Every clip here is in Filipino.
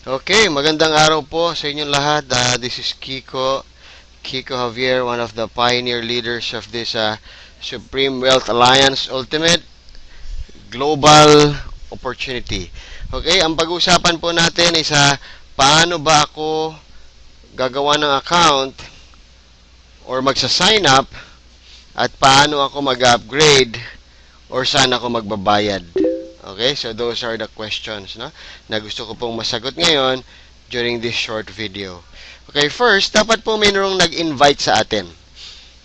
Okay, magandang araw po sa inyong lahat. This is Kiko Javier, one of the pioneer leaders of this Supreme Wealth Alliance Ultimate Global Opportunity. Okay, ang pag-uusapan po natin is paano ba ako gagawa ng account or magsa-sign up at paano ako mag-upgrade or saan ako magbabayad. Okay, so those are the questions na gusto ko pong masagot ngayon during this short video. Okay, first, dapat po mayroong nag-invite sa atin.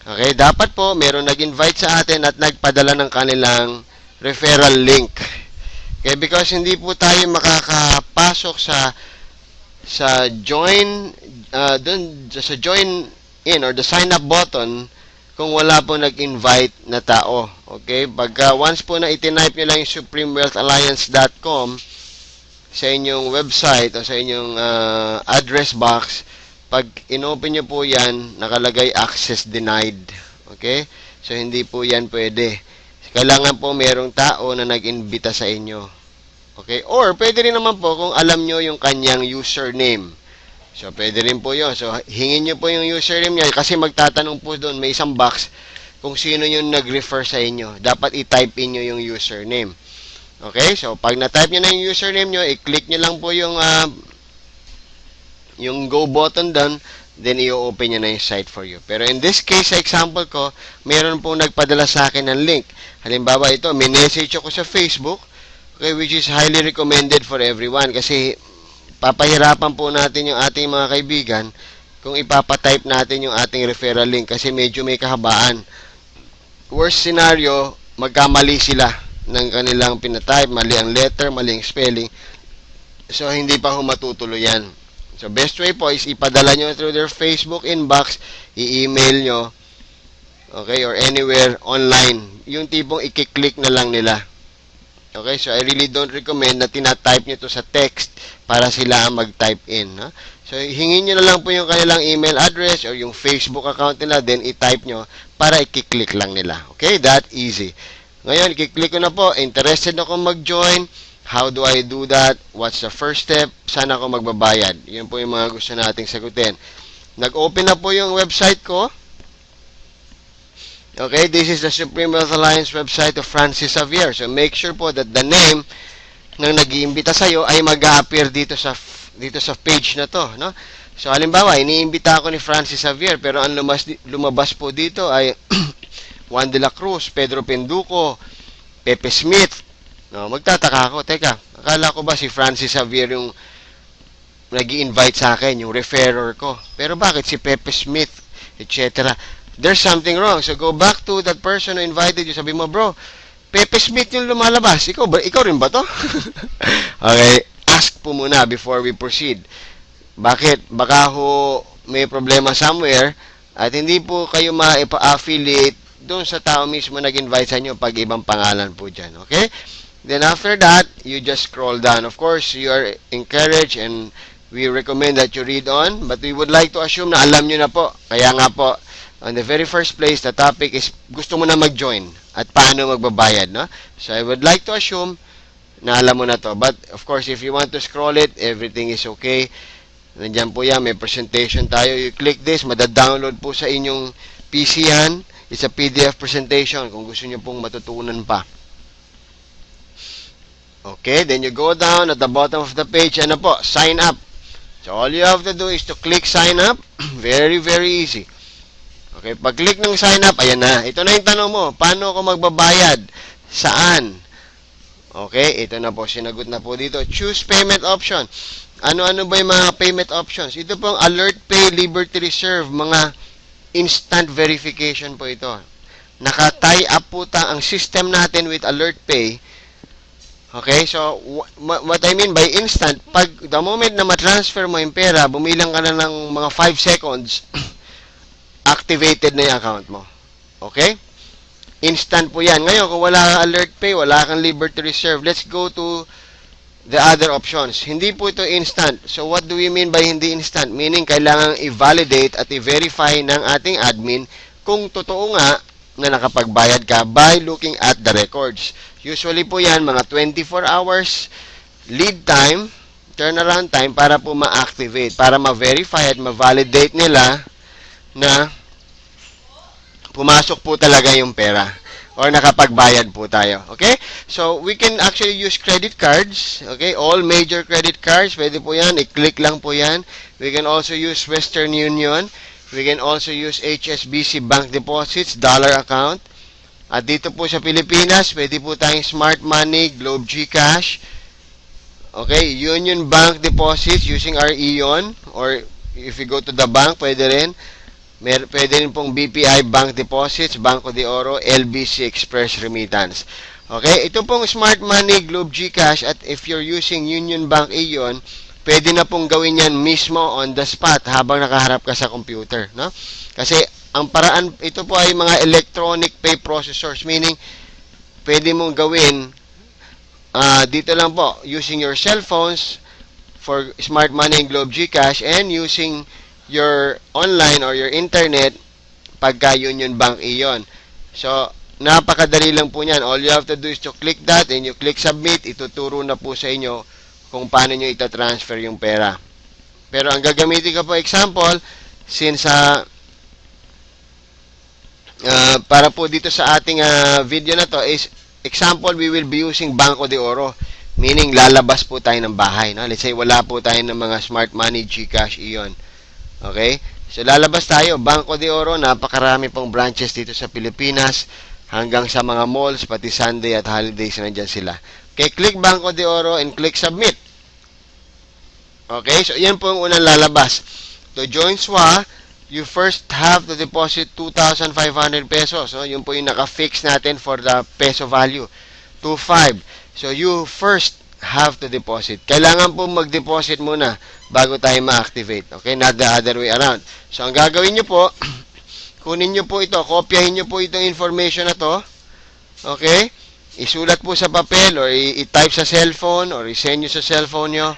Okay, dapat po mayroong nag-invite sa atin at nagpadala ng kanilang referral link. Okay, because hindi po tayo makakapasok sa join sa join in or the sign up button kung wala po nag-invite na tao. Okay? Pagka once po na itinype nyo lang yung supremewealthalliance.com sa inyong website o sa inyong address box, pag inopen nyo po yan, nakalagay access denied. Okay? So, hindi po yan pwede. Kailangan po merong tao na nag-invita sa inyo. Okay? Or, pwede rin naman po kung alam nyo yung kanyang username. So, pwede rin po yun. So, hingin nyo po yung username niya kasi magtatanong po doon, may isang box kung sino yung nag-refer sa inyo. Dapat i-type in nyo yung username. Okay? So, pag na-type nyo na yung username nyo, i-click nyo lang po yung go button doon, then i-open nyo na yung site for you. Pero in this case, sa example ko, meron pong nagpadala sa akin ng link. Halimbawa ito, may message ako sa Facebook, okay, which is highly recommended for everyone kasi papahirapan po natin yung ating mga kaibigan kung ipapatype natin yung ating referral link kasi medyo may kahabaan. Worst scenario, magkamali sila ng kanilang pinatype, mali ang letter, mali ang spelling. So, hindi pa matutuloy yan. So, best way po is ipadala nyo through their Facebook inbox, i-email nyo, okay, or anywhere online. Yung tipong i-click na lang nila. Okay, so I really don't recommend na tina-type nyo to sa text para sila ang mag-type in. Ha? So, hingin nyo na lang po yung kanilang email address or yung Facebook account nila, then i-type nyo para i-click lang nila. Okay, that easy. Ngayon, i-click ko na po, interested ako mag-join. How do I do that? What's the first step? Saan ako magbabayad? Yun po yung mga gusto nating sagutin. Nag-open na po yung website ko. Okay, this is the Supreme Wealth Alliance website of Francis Xavier. So make sure po that the name ng nag-iimbita sa iyo ay mag-a-appear dito sa page na to, no? So halimbawa, iniimbita ako ni Francis Xavier pero ang lumabas po dito ay Juan de la Cruz, Pedro Penduco, Pepe Smith. No, magtataka ako, teka, akala ko ba si Francis Xavier yung nag-i-invite sa akin, yung referrer ko. Pero bakit si Pepe Smith, etc. There's something wrong. So go back to that person who invited you. Sabi mo, bro, Pepe Smith yung lumalabas. Ikaw rin ba to? Okay, ask po muna before we proceed. Bakit? Baka ho may problema somewhere at hindi po kayo ma-affiliate doon sa tao mismo nag-invite sa inyo pag ibang pangalan po dyan. Okay? Then after that, you just scroll down. Of course, you are encouraged and we recommend that you read on, but we would like to assume na alam nyo na po. Kaya nga po, on the very first place, the topic is gusto mo na mag-join at paano magbabayad, no? So I would like to assume na alam mo na to. But of course, if you want to scroll it, everything is okay. Nandiyan po yan, may presentation tayo. You click this, madadownload po sa inyong PC yan. It's a PDF presentation kung gusto nyo pong matutunan pa. Okay, then you go down at the bottom of the page, ano po, sign up. So all you have to do is to click sign up. Very, very easy. Okay, pag-click ng sign up, ayan na. Ito na yung tanong mo. Paano ako magbabayad? Saan? Okay, ito na po. Sinagot na po dito. Choose payment option. Ano-ano ba yung mga payment options? Ito pong Alert Pay, Liberty Reserve, mga instant verification po ito. Naka-tie up po ang system natin with Alert Pay. Okay, so what I mean by instant, pag the moment na ma-transfer mo yung pera, bumilang ka na ng mga 5 seconds, activated na yung account mo. Okay? Instant po yan. Ngayon, kung wala kang Alert Pay, wala kang Liberty Reserve, let's go to the other options. Hindi po ito instant. So, what do we mean by hindi instant? Meaning, kailangan i-validate at i-verify ng ating admin kung totoo nga na nakapagbayad ka by looking at the records. Usually po yan, mga 24 hours lead time. turnaround time para po ma-activate, para ma-verify at ma-validate nila na pumasok po talaga yung pera or nakapagbayad po tayo. Okay? So, we can actually use credit cards. Okay? All major credit cards, pwede po yan. I-click lang po yan. We can also use Western Union. We can also use HSBC Bank Deposits, dollar account. At dito po sa Pilipinas, pwede po tayong Smart Money, Globe GCash. Okay? Union Bank Deposits using our Ion. Or if you go to the bank, pwede rin. Pwede rin pong BPI Bank Deposits, Banco de Oro, LBC Express Remittance. Okay, ito pong Smart Money, Globe GCash, at if you're using Union Bank Ion, pwede na pong gawin yan mismo on the spot habang nakaharap ka sa computer. No? Kasi ang paraan, ito po ay mga electronic pay processors, meaning pwede mong gawin dito lang po, using your cell phones for Smart Money and Globe GCash and using your online or your internet pagka Union Bank Ion. So, napakadali lang po niyan. All you have to do is to click that and you click submit. Ituturo na po sa inyo kung paano nyo itatransfer yung pera. Pero ang gagamitin ko po example, since para po dito sa ating video na to is example, we will be using Banco de Oro. Meaning, lalabas po tayo ng bahay. No? Let's say, wala po tayo ng mga Smart Money, GCash, Ion. Okay? So, lalabas tayo. Banco de Oro, napakarami pong branches dito sa Pilipinas. Hanggang sa mga malls, pati Sunday at holidays na dyan sila. Okay, click Banco de Oro and click Submit. Okay, so yan po yung unang lalabas. To join SWA, you first have to deposit 2,500 pesos. So, yun po yung naka-fix natin for the peso value. 2,500. So, you first have to deposit. Kailangan po mag-deposit muna bago tayo ma-activate. Okay? Not the other way around. So, ang gagawin nyo po, kunin nyo po ito, kopyahin nyo po itong information na to. Okay? Isulat po sa papel or i-type sa cellphone or i-send nyo sa cellphone nyo.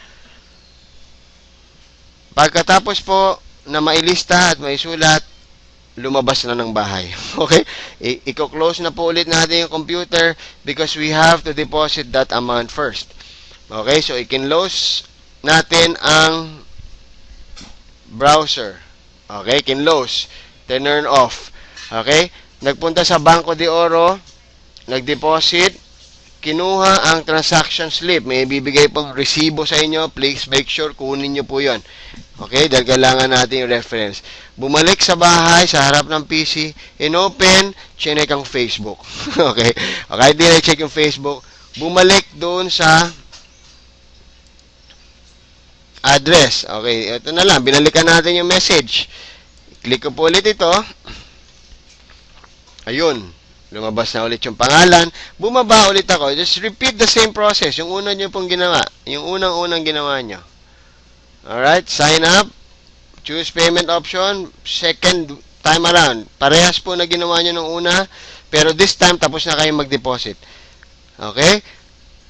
Pagkatapos po na mailista at maisulat, lumabas na ng bahay. Okay? I-close na po ulit natin yung computer because we have to deposit that amount first. Okay, so i-close natin ang browser. Okay, close. Turn off. Okay, nagpunta sa Banco de Oro, nag-deposit, kinuha ang transaction slip. May bibigay pong resibo sa inyo. Please make sure kunin nyo po yon. Okay, dahil kailangan natin yung reference. Bumalik sa bahay, sa harap ng PC, in-open, chinek ang Facebook. Okay, okay, di na check yung Facebook. Bumalik doon sa address. Okay, ito na lang. Binalikan natin yung message. Click ko po ulit ito. Ayun. Lumabas na ulit yung pangalan. Bumaba ulit ako. Just repeat the same process. Yung una nyo pong ginawa. Yung unang-unang ginawa nyo. Alright. Sign up. Choose payment option. Second time around. Parehas po na ginawa nyo nung una. Pero this time, tapos na kayo mag-deposit. Okay?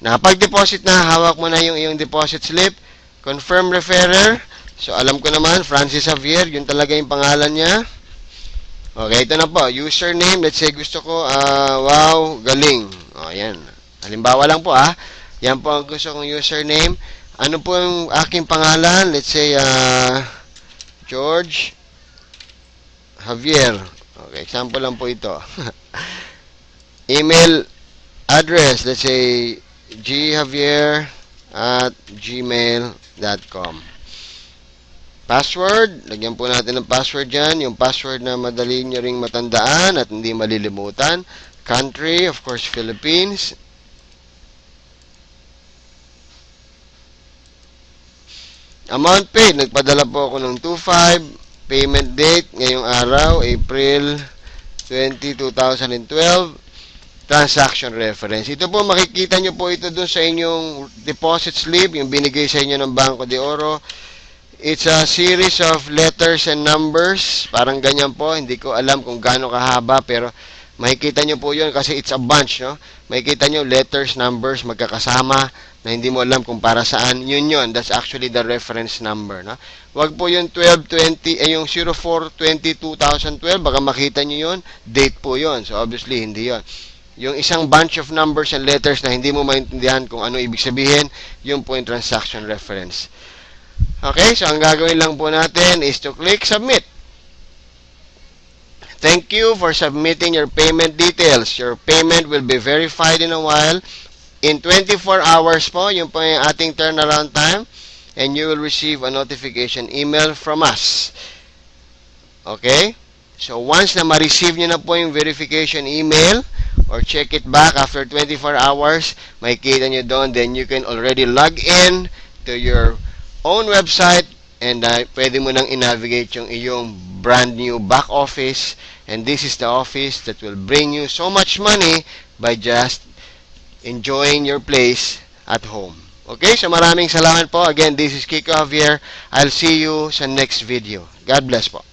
Nakapag-deposit na, hawak mo na yung iyong deposit slip. Confirm referrer. So, alam ko naman, Francis Javier, yun talaga yung pangalan niya. Okay, ito na po. Username, let's say gusto ko, wow, galing. O, yan. Halimbawa lang po, yan po ang gusto kong username. Ano po yung aking pangalan? Let's say, George Javier. Okay, example lang po ito. Email address, let's say, gjavier@gmail.com. Password, lagyan po natin ng password dyan. Yung password na madali nyo ring matandaan at hindi malilimutan. Country, of course, Philippines. Amount paid, nagpadala po ako ng 2,500. Payment date, ngayong araw, April 20, 2012. Transaction reference. Ito po, makikita nyo po ito dun sa inyong deposit slip, yung binigay sa inyo ng Banco de Oro. It's a series of letters and numbers. Parang ganyan po. Hindi ko alam kung gaano kahaba, pero makikita nyo po yun kasi it's a bunch, no? Makikita nyo letters, numbers, magkakasama na hindi mo alam kung para saan. Yun. That's actually the reference number, no? Wag po yung 1220, yung 04-20-2012. Baka makita nyo yun. Date po yun. So, obviously, hindi yun. Yung isang bunch of numbers and letters na hindi mo maintindihan kung ano ibig sabihin, yun po yung transaction reference. Okay, so ang gagawin lang po natin is to click submit. Thank you for submitting your payment details. Your payment will be verified in a while. In 24 hours po, yun po yung ating turnaround time, and you will receive a notification email from us. Okay? So, once na ma-receive nyo na po yung verification email, or check it back after 24 hours, makikita nyo doon, then you can already log in to your own website, and pwede mo nang i-navigate yung iyong brand new back office, and this is the office that will bring you so much money by just enjoying your place at home. Okay, so maraming salamat po. Again, this is Kiko Javier. I'll see you sa next video. God bless po.